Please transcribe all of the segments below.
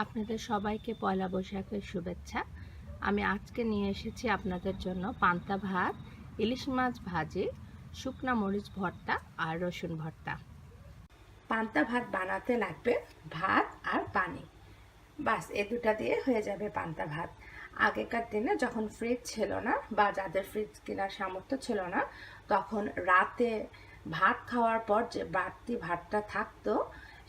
আপনাদের সবাইকে পয়লা বৈশাখের শুভেচ্ছা। আমি আজকে নিয়ে এসেছি আপনাদের জন্য পান্তা ভাত, ইলিশ মাছ ভাজি, শুকনা মরিচ ভর্তা আর রসুন ভর্তা। পান্তা ভাত বানাতে লাগবে ভাত আর পানি, বাস এ দুটা দিয়ে হয়ে যাবে পান্তা ভাত। আগেকার দিনে যখন ফ্রিজ ছিল না বা যাদের ফ্রিজ কেনার সামর্থ্য ছিল না, তখন রাতে ভাত খাওয়ার পর যে বাড়তি ভাতটা থাকতো,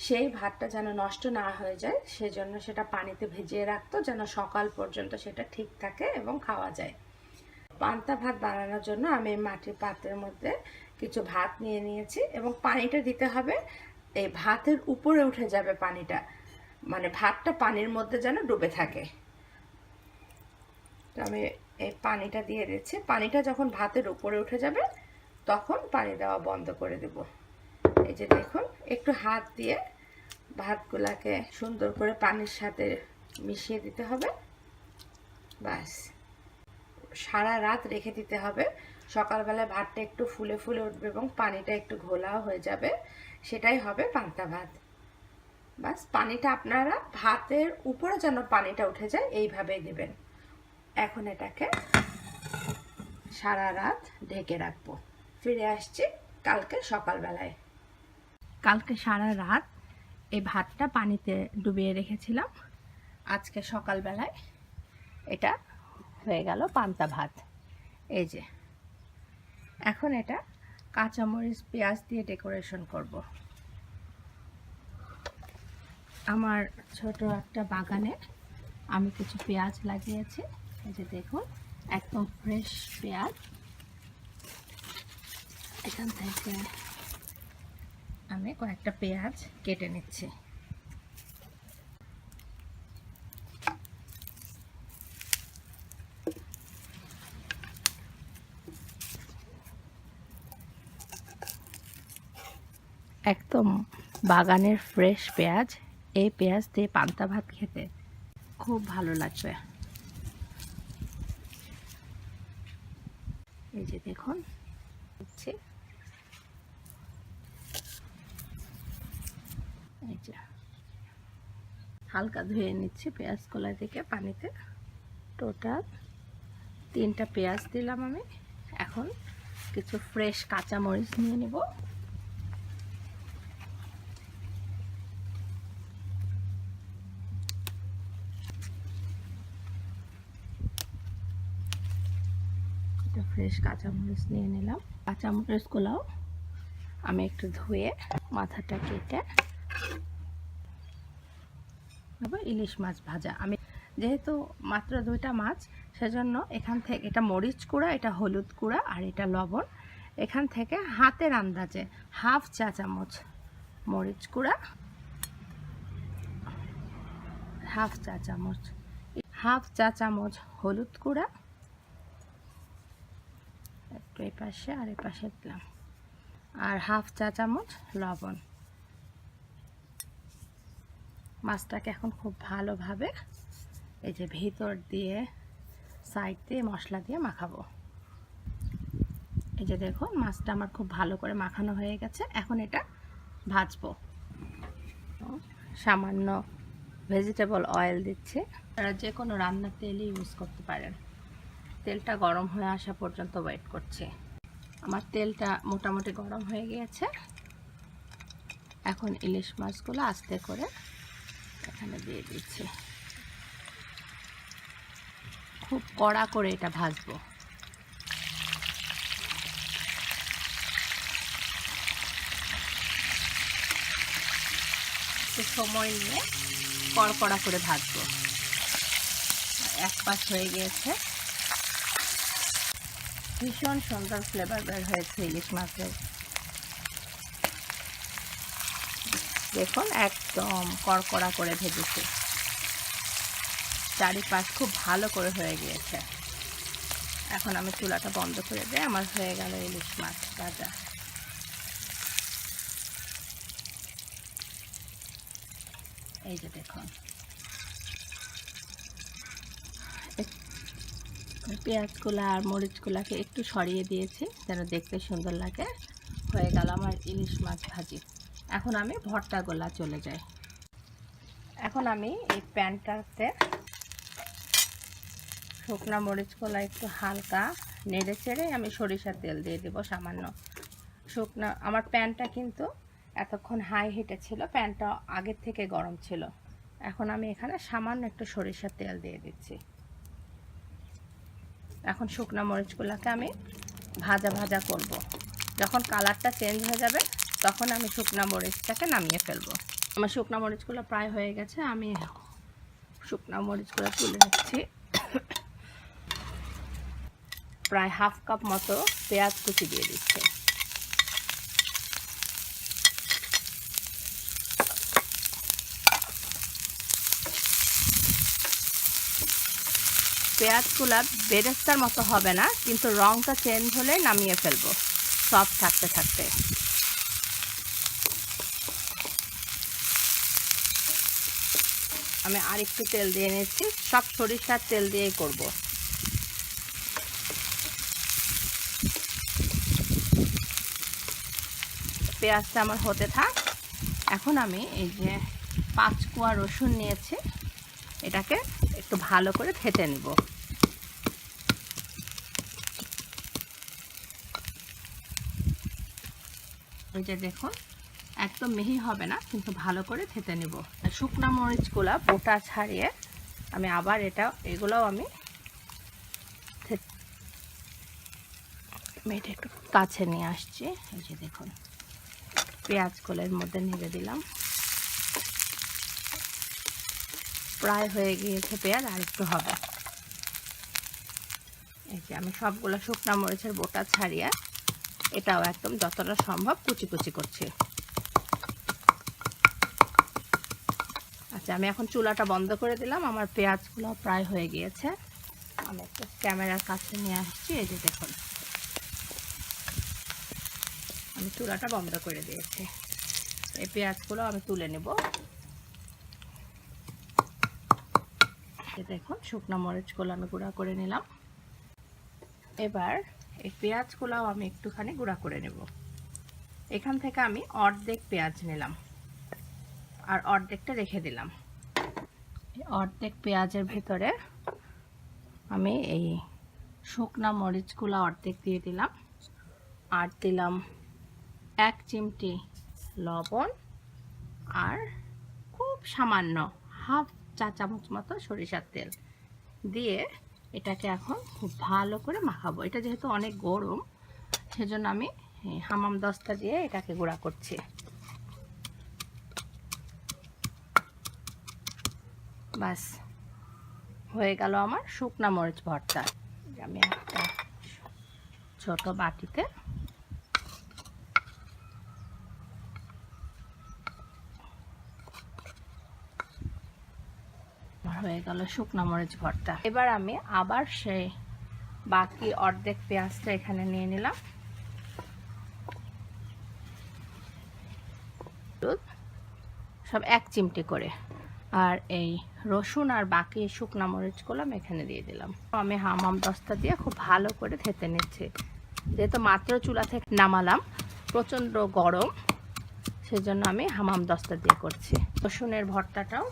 সেই ভাতটা যেন নষ্ট না হয়ে যায় সেজন্য সেটা পানিতে ভিজিয়ে রাখতো, যেন সকাল পর্যন্ত সেটা ঠিক থাকে এবং খাওয়া যায়। পান্তা ভাত বানানোর জন্য আমি মাটির পাত্রের মধ্যে কিছু ভাত নিয়ে নিয়েছি এবং পানিটা দিতে হবে এই ভাতের উপরে উঠে যাবে পানিটা, মানে ভাতটা পানির মধ্যে যেন ডুবে থাকে। তো আমি এই পানিটা দিয়ে দিচ্ছি। পানিটা যখন ভাতের উপরে উঠে যাবে তখন পানি দেওয়া বন্ধ করে দেব। এই যে দেখুন, একটু হাত দিয়ে ভাতগুলাকে সুন্দর করে পানির সাথে মিশিয়ে দিতে হবে। ব্যাস, সারা রাত রেখে দিতে হবে। সকালবেলায় ভাতটা একটু ফুলে ফুলে উঠবে এবং পানিটা একটু ঘোলাও হয়ে যাবে, সেটাই হবে পান্তা ভাত। বাস, পানিটা আপনারা ভাতের উপরে যেন পানিটা উঠে যায় এইভাবেই দেবেন। এখন এটাকে সারা রাত ঢেকে রাখবো। ফিরে আসছি কালকে সকালবেলায়। কালকে সারা রাত এই ভাতটা পানিতে ডুবিয়ে রেখেছিলাম। আজকে সকালবেলায় এটা হয়ে গেল পান্তা ভাত। এই যে এখন এটা কাঁচামরিচ পেঁয়াজ দিয়ে ডেকোরেশন করব। আমার ছোট একটা বাগানে আমি কিছু পেঁয়াজ লাগিয়েছি। এই যে দেখুন, একদম ফ্রেশ পেঁয়াজ। এখান থেকে আমি কয়েকটা পেঁয়াজ কেটে নিচ্ছি। একদম বাগানের ফ্রেশ পেঁয়াজ, এই পেঁয়াজ দিয়ে পান্তা ভাত খেতে খুব ভালো লাগবে। এই যে দেখুন, এই যে হালকা ধুয়ে নিচ্ছি পেঁয়াজ কলা থেকে পানিতে। টোটাল 3টা পেঁয়াজ দিলাম আমি। এখন কিছু ফ্রেশ কাঁচামরিচ নিয়ে নেব। ফ্রেশ কাঁচামরিচ নিয়ে নিলাম। কাঁচামরিচগুলোও আমি একটু ধুয়ে মাথাটা কেটে ইলিশ মাছ ভাজা। আমি যেহেতু মাত্র 2টা মাছ, সেজন্য এখান থেকে এটা মরিচ গুঁড়া, এটা হলুদ গুঁড়া আর এটা লবণ। এখান থেকে হাতের আন্দাজে হাফ চা চামচ মরিচ গুঁড়া, হাফ চা চামচ হলুদ গুঁড়া, একটু এই পাশে আর এই পাশে দিলাম, আর হাফ চা চামচ লবণ। মাছটাকে এখন খুব ভালোভাবে এই যে ভিতর দিয়ে সাইড দিয়ে মশলা দিয়ে মাখাবো। এই যে দেখুন, মাছটা আমার খুব ভালো করে মাখানো হয়ে গেছে। এখন এটা ভাজবো। সামান্য ভেজিটেবল অয়েল দিচ্ছি। আপনারা যে কোনো রান্নার তেলই ইউজ করতে পারেন। তেলটা গরম হয়ে আসা পর্যন্ত ওয়েট করছি। আমার তেলটা মোটামুটি গরম হয়ে গিয়েছে। এখন ইলিশ মাছগুলো আস্তে করে এখানে দিয়ে দিচ্ছি। খুব কড়া করে এটা ভাজবো। একটু সময় নিয়ে কড়কড়া করে ভাজবো। এক পাশ হয়ে গিয়েছে। ভীষণ সুন্দর ফ্লেভার বের হয়েছে ইলিশ মাছের। দেখুন, একদম কড়কড়া করে ভেজেছে। চারিপাশ খুব ভালো করে হয়ে গিয়েছে। এখন আমি চুলাটা বন্ধ করে দিই। আমার হয়ে গেল ইলিশ মাছ ভাজা। এই যে দেখুন, পেঁয়াজগুলো আর মরিচগুলোকে একটু সরিয়ে দিয়েছি যেন দেখতে সুন্দর লাগে। হয়ে গেল আমার ইলিশ মাছ ভাজি। এখন আমি ভর্তাগুলা চলে যাই। এখন আমি এই প্যানটাতে শুকনো মরিচগুলো একটু হালকা নেড়ে চেড়ে আমি সরিষার তেল দিয়ে দেব সামান্য। শুকনো আমার প্যানটা কিন্তু এতক্ষণ হাই হিটে ছিল, প্যানটা আগের থেকে গরম ছিল। এখন আমি এখানে সামান্য একটু সরিষার তেল দিয়ে দিচ্ছি। এখন শুকনো মরিচগুলোকে আমি ভাজা ভাজা করব। যখন কালারটা চেঞ্জ হয়ে যাবে তখন আমি শুকনো মরিচটাকে নামিয়ে ফেলবো। আমার শুকনো মরিচগুলো প্রায় হয়ে গেছে, আমি শুকনো মরিচগুলো তুলে নিচ্ছি। প্রায় হাফ কাপ মতো পেঁয়াজ কুচি দিয়ে দিচ্ছি। পেঁয়াজগুলো বেরেস্তার মতো হবে না, কিন্তু রঙটা চেঞ্জ হলে নামিয়ে ফেলবো সফট থাকতে থাকতে। আমি আর একটু তেল দিয়ে নিচ্ছি, সব সরিষার তেল দিয়েই করব। পেঁয়াজটা আমার হতে থাক। এখন আমি এই যে 5 কোয়া রসুন নিয়েছি, এটাকে একটু ভালো করে থেতে নিব। এই যে দেখুন, একদম মিহি হবে না, কিন্তু ভালো করে থেতে নিব। শুকনো মরিচগুলো বোটা ছাড়িয়ে আমি আবার এগুলোও আমি এটা একটু কাছে নিয়ে আসছি। এই যে দেখুন, পেঁয়াজগুলো এর মধ্যে নেড়ে দিলাম। প্রায় হয়ে গিয়েছে পেঁয়াজ, আর একটু হবে। এই যে আমি সবগুলো শুকনো মরিচের বোটা ছাড়িয়ে এটাও একদম যতটা সম্ভব কুচি কুচি করছি। আচ্ছা, আমি এখন চুলাটা বন্ধ করে দিলাম। আমার পেঁয়াজগুলো প্রায় হয়ে গিয়েছে। আমি একটু ক্যামেরার কাছে নিয়ে আসছি। এই যে দেখুন, আমি চুলাটা বন্ধ করে দিয়েছি। এই পেঁয়াজগুলো আমি তুলে নেব। দেখুন, শুকনো মরিচগুলো আমি গুঁড়া করে নিলাম। এবার এই পেঁয়াজগুলোও আমি একটুখানি গুঁড়া করে নেব। এখান থেকে আমি অর্ধেক পেঁয়াজ নিলাম আর অর্ধেকটা রেখে দিলাম। অর্ধেক পেঁয়াজের ভেতরে আমি এই শুকনা মরিচগুলো অর্ধেক দিয়ে দিলাম, আর দিলাম 1 চিমটি লবণ, আর খুব সামান্য হাফ চা চামচ মতো সরিষার তেল দিয়ে এটাকে এখন খুব ভালো করে মাখাবো। এটা যেহেতু অনেক গরম, সেজন্য আমি হামাম দস্তা দিয়ে এটাকে গুঁড়া করছি। বাস হয়ে গেল আমার শুকনা মরিচ ভর্তা। আমি একটা ছোট বাটিতে হয়ে গেল শুকনা মরিচ ভর্তা। এবার আমি আবার সেই বাকি অর্ধেক পেঁয়াজটা এখানে নিয়ে নিলাম। সব 1 চিমটি করে, আর এই রসুন আর বাকি শুকনা মরিচগুলো আমি এখানে দিয়ে দিলাম। আমি হামাম দস্তা দিয়ে খুব ভালো করে থেতে নিচ্ছি। যেহেতু মাত্র চুলা থেকে নামালাম, প্রচণ্ড গরম, সেজন্য আমি হামাম দস্তা দিয়ে করছি। রসুনের ভর্তাটাও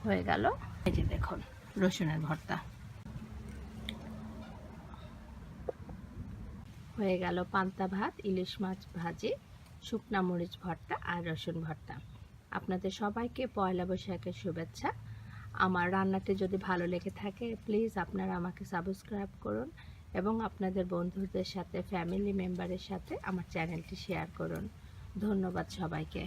হয়ে গেল। এই যে দেখুন, রসুনের ভর্তা হয়ে গেল। পান্তা ভাত, ইলিশ মাছ ভাজি, শুকনা মরিচ ভর্তা আর রসুন ভর্তা। আপনাদের সবাইকে পয়লা বৈশাখের শুভেচ্ছা। আমার রান্নাটি যদি ভালো লেগে থাকে, প্লিজ আপনারা আমাকে সাবস্ক্রাইব করুন এবং আপনাদের বন্ধুদের সাথে, ফ্যামিলি মেম্বারের সাথে আমার চ্যানেলটি শেয়ার করুন। ধন্যবাদ সবাইকে।